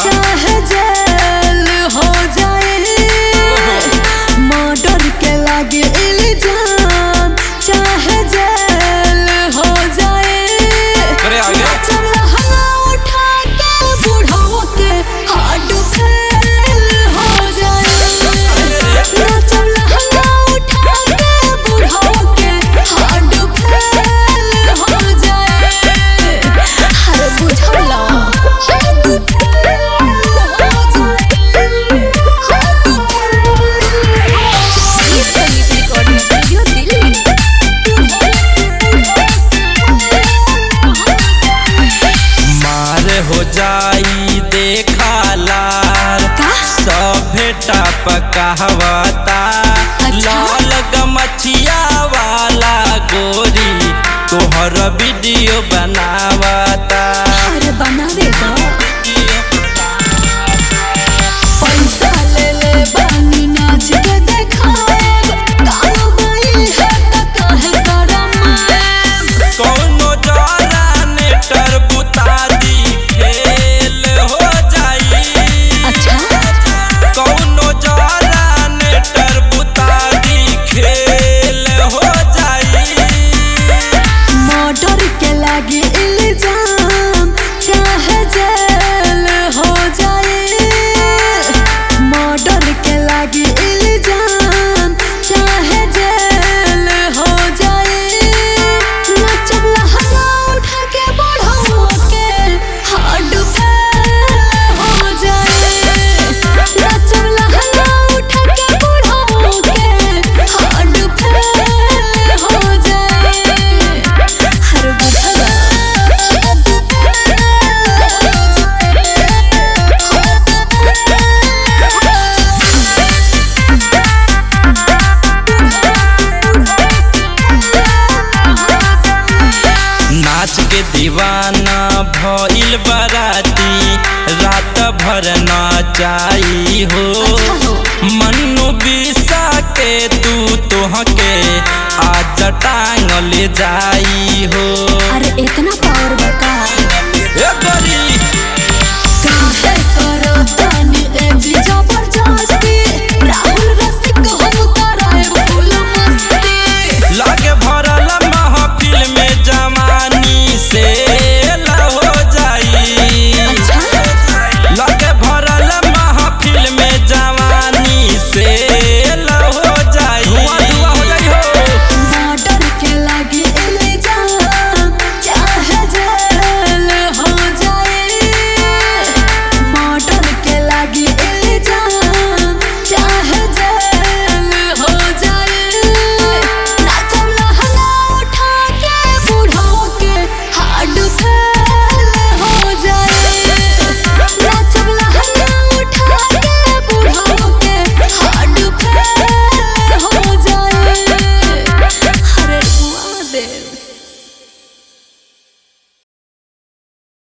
चाहे जेल हो जाए, मर्डर के लागे इल्जाम, चाहे जेल हो जाए। अरे आगे उठा के बुढ़ाओ के हार्ट फेल हो जाए। उठा के बुढ़ाओ के हार्ट फेल हो जाए। हर बुझला हो जाई देखला सभेटा पकावता। लाल गमछिया वाला गोरी तोहर वीडियो बनावता। बनावे पैसा ले ले बानी नाच के देखाएब, कालो गई है त काहे शरम। कोनो जरा नेटर बुता दी खेल हो जाई। अच्छा कोनो जरा नेटर बुता दी खेल हो जाई। मर्डर के लागे इल्जाम, चाहे जेल हो जाए। मर्डर के लागे इल्जाम, चाहे जेल हो जाए। नचब लहंगा उठा के बढ़ाओ के हार्ट फेल हो जाए। नचब लहंगा उठा के बढ़ाओ के हार्ट फेल हो जाए। हर बुझला नाच के दीवाना भइल बराती, रात भर नाचाई हो। मन्नू बिसा के तू तोहके आज टांगल जा